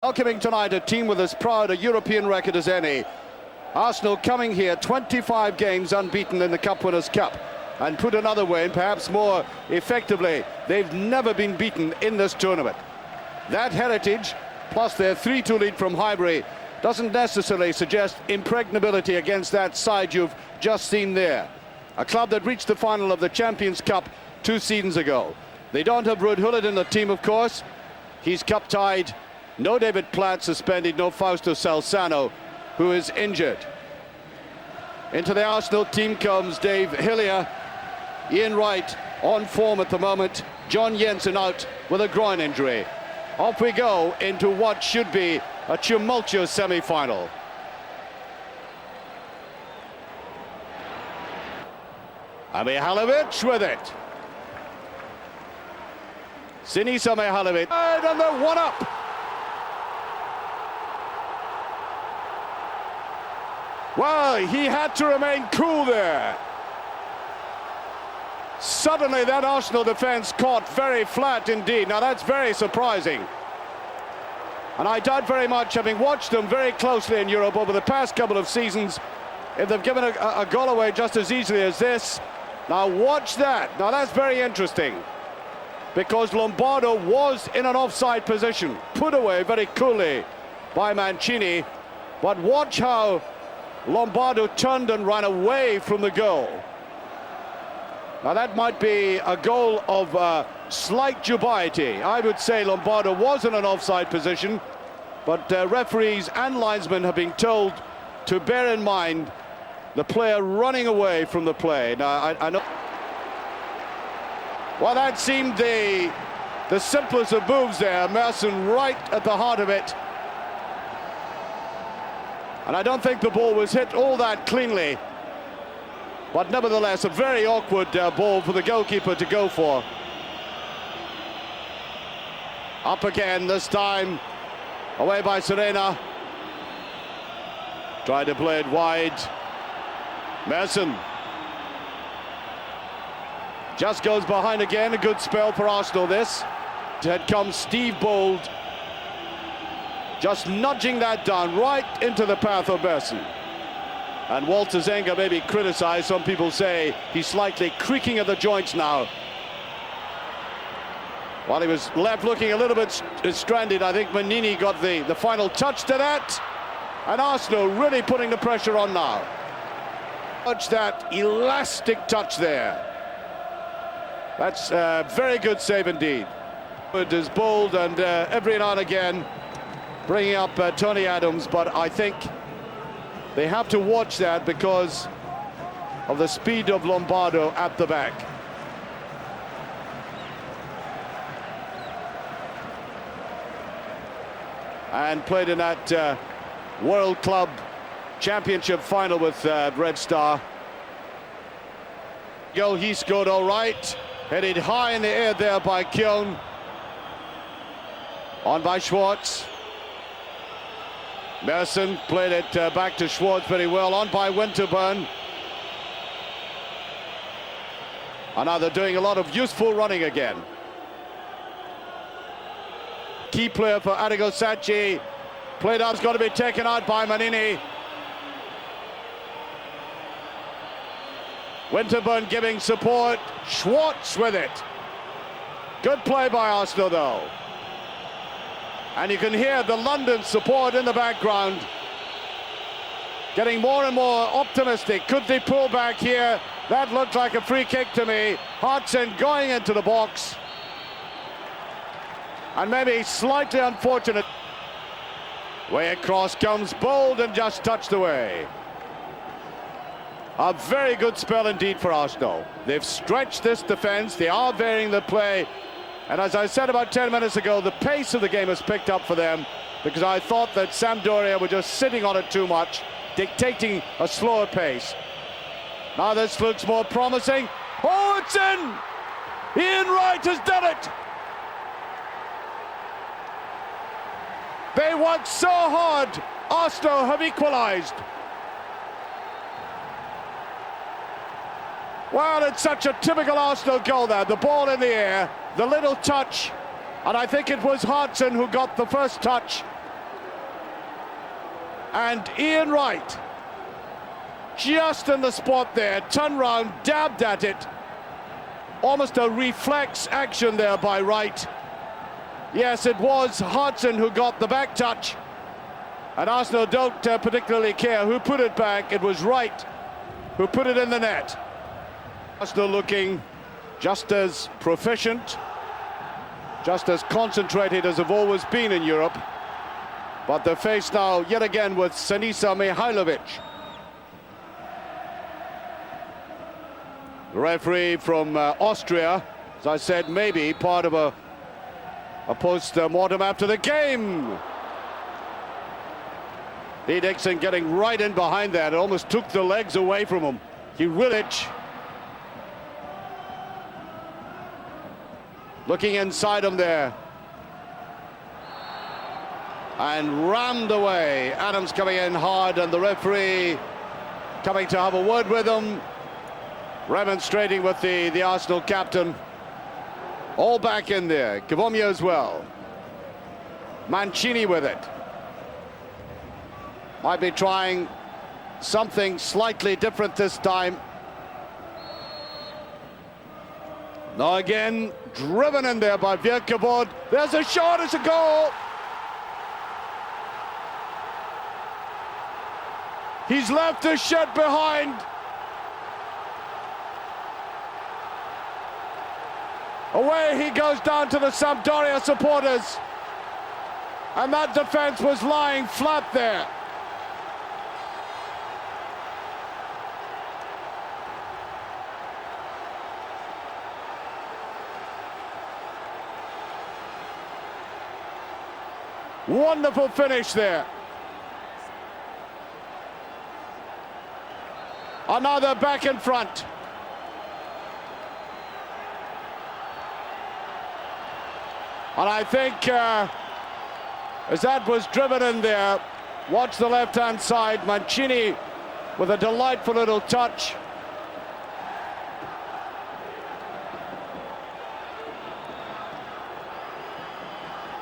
Welcoming tonight a team with as proud a European record as any. Arsenal coming here 25 games unbeaten in the Cup Winners' Cup. And put another way, and perhaps more effectively, they've never been beaten in this tournament. That heritage, plus their 3-2 lead from Highbury, doesn't necessarily suggest impregnability against that side you've just seen there. A club that reached the final of the Champions' Cup 2 seasons ago. They don't have Ruud Gullit in the team, of course. He's cup-tied. No David Platt suspended, no Fausto Salzano, who is injured. Into the Arsenal team comes Dave Hillier, Ian Wright on form at the moment, John Jensen out with a groin injury. Off we go into what should be a tumultuous semi-final. Mihajlovic with it. Sinisa Mihajlovic, and they're one up. Well, he had to remain cool there. Suddenly that Arsenal defence caught very flat indeed. Now that's very surprising. And I doubt very much, having watched them very closely in Europe over the past couple of seasons, if they've given a goal away just as easily as this. Now watch that. Now that's very interesting, because Lombardo was in an offside position, put away very coolly by Mancini. But watch how Lombardo turned and ran away from the goal. Now that might be a goal of slight dubiety. I would say Lombardo was in an offside position, but referees and linesmen have been told to bear in mind the player running away from the play. Now I know. Well, that seemed the simplest of moves there. Merson right at the heart of it. And I don't think the ball was hit all that cleanly. But nevertheless, a very awkward ball for the goalkeeper to go for. Up again, this time away by Serena. Tried to play it wide. Merson just goes behind again. A good spell for Arsenal, this. Had come Steve Bold, just nudging that down right into the path of Merson. And Walter Zenga may be criticised. Some people say he's slightly creaking at the joints now. While he was left looking a little bit stranded, I think Manini got the final touch to that. And Arsenal really putting the pressure on now. Watch that elastic touch there. That's a very good save indeed. It is Bold, and every now and again bringing up Tony Adams, but I think they have to watch that because of the speed of Lombardo at the back. And played in that World Club Championship final with Red Star. Goal, he scored all right. Headed high in the air there by Kjoln. On by Schwartz. Merson played it back to Schwartz very well. On by Winterburn. And now they're doing a lot of useful running again. Key player for Arrigo Sacchi. Played out's got to be taken out by Manini. Winterburn giving support. Schwartz with it. Good play by Arsenal though. And you can hear the London support in the background. Getting more and more optimistic. Could they pull back here? That looked like a free kick to me. Hodgson going into the box. And maybe slightly unfortunate. Way across comes Bold and just touched away. A very good spell indeed for Arsenal. They've stretched this defence. They are varying the play. And as I said about 10 minutes ago, the pace of the game has picked up for them, because I thought that Sampdoria were just sitting on it too much, dictating a slower pace. Now this looks more promising. Oh, it's in! Ian Wright has done it! They worked so hard. Arsenal have equalised. Well, it's such a typical Arsenal goal there. The ball in the air, the little touch, and I think it was Hodgson who got the first touch And Ian Wright, just in the spot there, turned round, dabbed at it. Almost a reflex action there by Wright. Yes, it was Hodgson who got the back touch. And Arsenal don't particularly care who put it back. It was Wright who put it in the net. Arsenal looking just as proficient, just as concentrated as they've always been in Europe. But they're faced now yet again with Sinisa Mihailovic. The referee from Austria, as I said, maybe part of a post-mortem after the game. Lee Dixon getting right in behind that. It almost took the legs away from him. He really... Looking inside him there. And rammed away. Adams coming in hard, and the referee coming to have a word with him. Remonstrating with the Arsenal captain. All back in there. Kavomia as well. Mancini with it. Might be trying something slightly different this time. Now again, driven in there by Virkavod. There's a shot, it's a goal. He's left his shed behind. Away he goes down to the Sampdoria supporters. And that defense was lying flat there. Wonderful finish there. Another back in front. And I think as that was driven in there, watch the left-hand side, Mancini with a delightful little touch.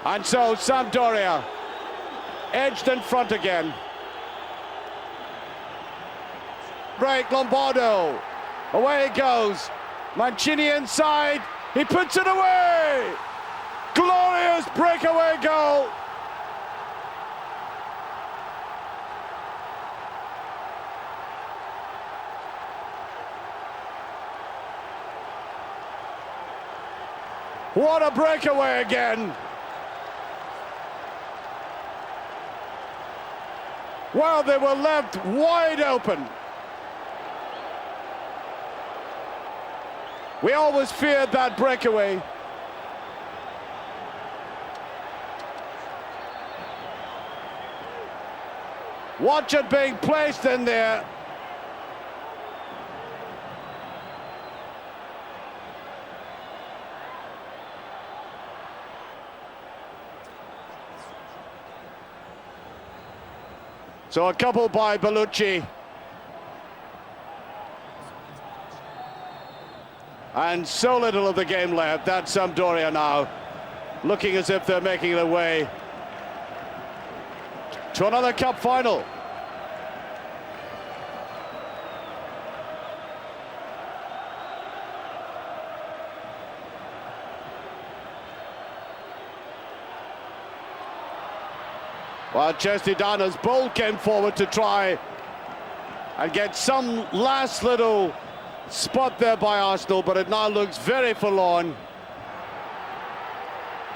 And so Sampdoria edged in front again. Break, Lombardo. Away it goes. Mancini inside. He puts it away. Glorious breakaway goal. What a breakaway again. Well, they were left wide open. We always feared that breakaway. Watch it being placed in there. So a couple by Bellucci. And so little of the game left. That's Sampdoria now, looking as if they're making their way to another cup final. Well, Chesney Dana's Bull came forward to try and get some last little spot there by Arsenal, but it now looks very forlorn.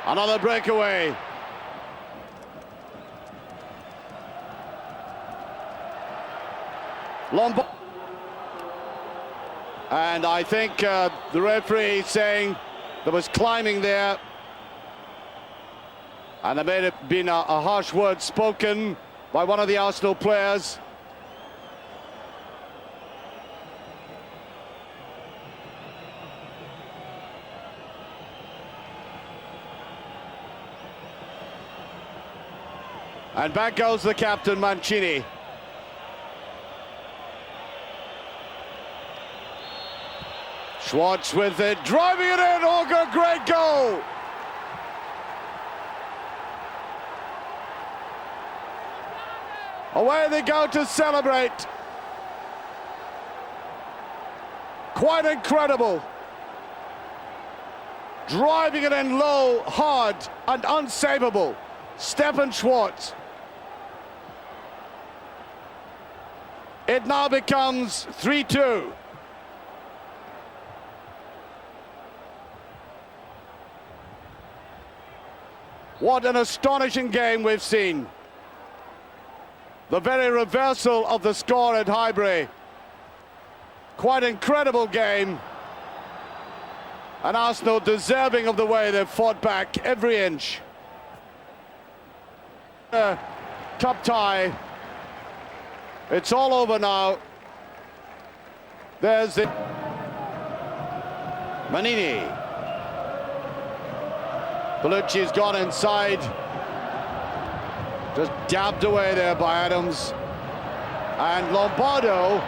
Another breakaway. Lombard. And I think the referee saying there was climbing there. And there may have been a harsh word spoken by one of the Arsenal players. And back goes the captain, Mancini. Schwartz with it, driving it in. Oh, great goal! Away they go to celebrate. Quite incredible. Driving it in low, hard, and unsavable. Stefan Schwartz. It now becomes 3-2. What an astonishing game we've seen. The very reversal of the score at Highbury. Quite incredible game. And Arsenal deserving of the way they've fought back every inch. Cup tie. It's all over now. There's the Manini. Bellucci's gone inside. Just dabbed away there by Adams. And Lombardo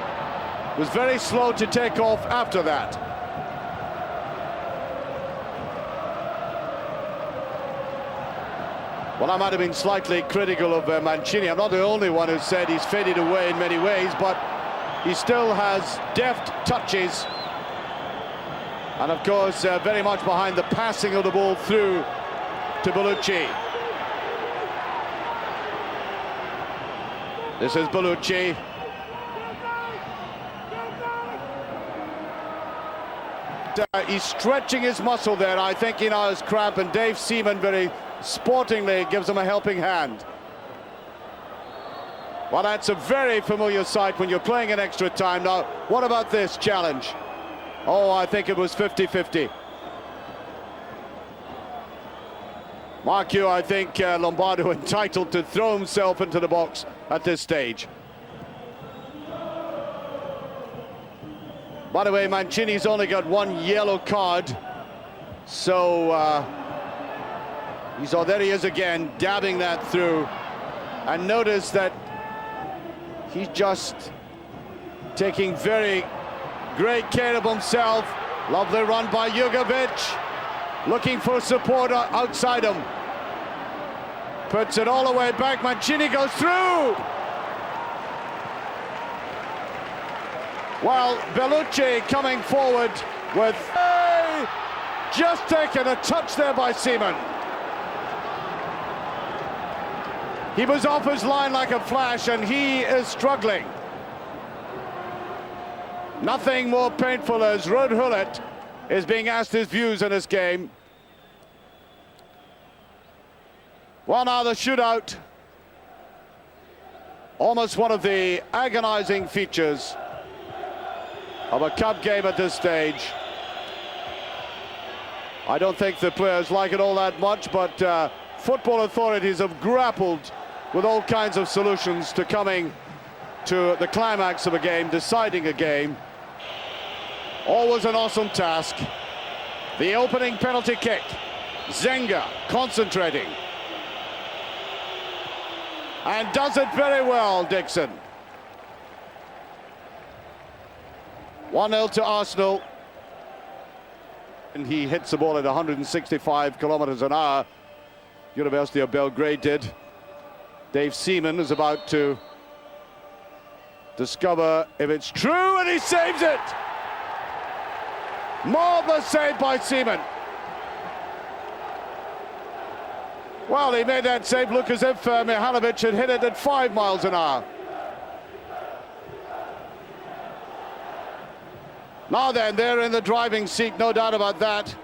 was very slow to take off after that. Well, I might have been slightly critical of Mancini. I'm not the only one who said he's faded away in many ways, but he still has deft touches. And of course, very much behind the passing of the ball through to Bellucci. This is Bellucci. He's stretching his muscle there. I think he now has cramp, and Dave Seaman very sportingly gives him a helping hand. Well, that's a very familiar sight when you're playing in extra time. Now, what about this challenge? Oh, I think it was 50-50. Mark you, I think Lombardo entitled to throw himself into the box at this stage. By the way, Mancini's only got one yellow card, so there he is again, dabbing that through. And notice that he's just taking very great care of himself. Lovely run by Jugovic, looking for support outside him. Puts it all the way back, Mancini goes through! Well, Bellucci coming forward with just taken a touch there by Seaman. He was off his line like a flash, and he is struggling. Nothing more painful as Ruud Gullit is being asked his views in this game. Well, now the shootout. Almost one of the agonizing features of a cup game at this stage. I don't think the players like it all that much, but football authorities have grappled with all kinds of solutions to coming to the climax of a game, deciding a game. Always an awesome task. The opening penalty kick. Zenga concentrating. And does it very well, Dixon. 1-0 to Arsenal. And he hits the ball at 165 kilometers an hour. University of Belgrade did. Dave Seaman is about to discover if it's true, and he saves it. Marvelous save by Seaman. Well, he made that save look as if Mihalovic had hit it at 5 miles an hour. Now then, they're in the driving seat, no doubt about that.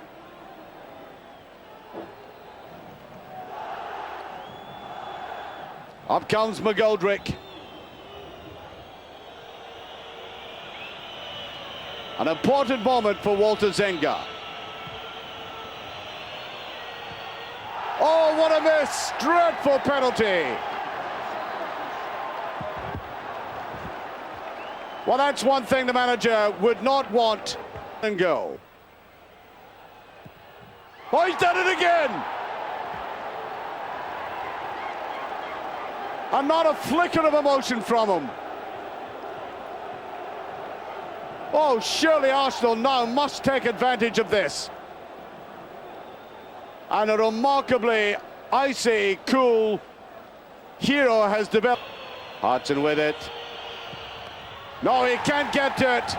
Up comes McGoldrick. An important moment for Walter Zenga. Oh, what a miss! Dreadful penalty. Well, that's one thing the manager would not want and go. Oh, he's done it again! And not a flicker of emotion from him. Oh, surely Arsenal now must take advantage of this. And a remarkably icy, cool hero has developed. Hartson with it. No, he can't get to it.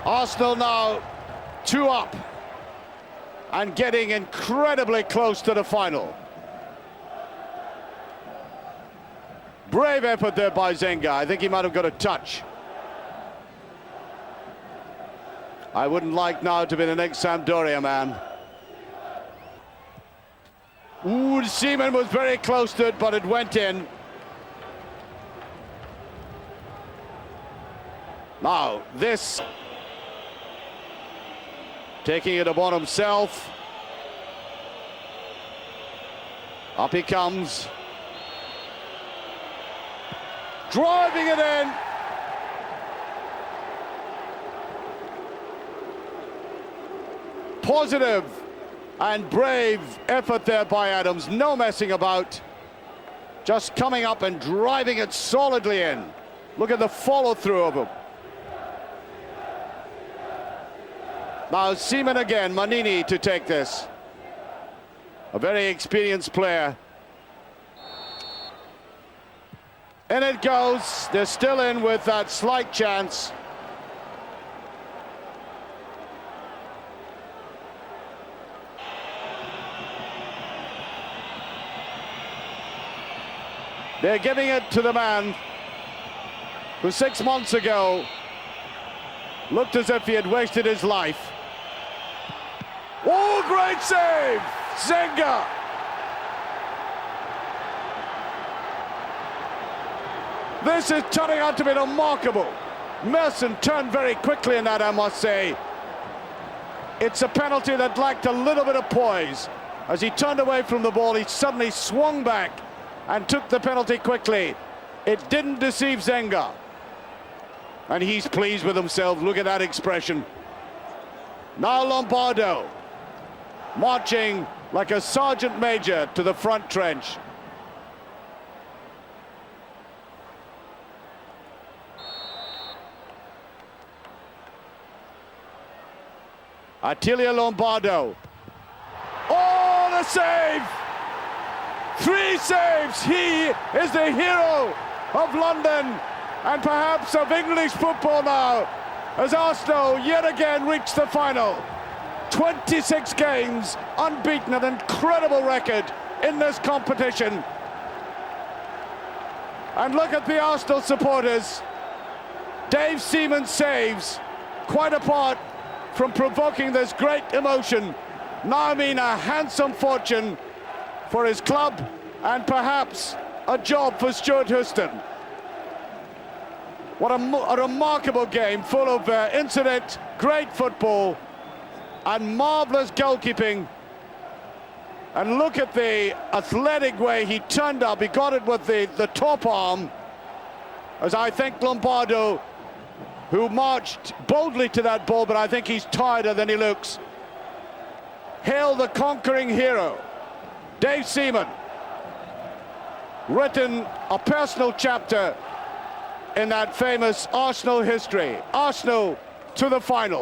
Arsenal now 2 up and getting incredibly close to the final. Brave effort there by Zenga. I think he might have got a touch. I wouldn't like now to be the next Sampdoria man. Ooh, Seaman was very close to it, but it went in. Now, this... taking it upon himself. Up he comes. Driving it in. Positive and brave effort there by Adams. No messing about. Just coming up and driving it solidly in. Look at the follow-through of him. Now Seaman again, Manini to take this. A very experienced player. In it goes. They're still in with that slight chance. They're giving it to the man who 6 months ago looked as if he had wasted his life. Oh, great save! Zenga! This is turning out to be remarkable. Merson turned very quickly in that, I must say. It's a penalty that lacked a little bit of poise. As he turned away from the ball, he suddenly swung back and took the penalty quickly. It didn't deceive Zenga. And he's pleased with himself. Look at that expression. Now Lombardo, marching like a sergeant major to the front trench. Attilio Lombardo. Oh, the save! 3 saves. He is the hero of London and perhaps of English football now, as Arsenal yet again reach the final. 26 games, unbeaten, an incredible record in this competition. And look at the Arsenal supporters. Dave Seaman saves, quite apart from provoking this great emotion, now mean a handsome fortune for his club and perhaps a job for Stuart Houston. What a remarkable game, full of incident, great football and marvellous goalkeeping. And look at the athletic way he turned up. He got it with the top arm, as I think Lombardo, who marched boldly to that ball, but I think he's tireder than he looks. Hail the conquering hero, Dave Seaman. Written a personal chapter in that famous Arsenal history. Arsenal to the final.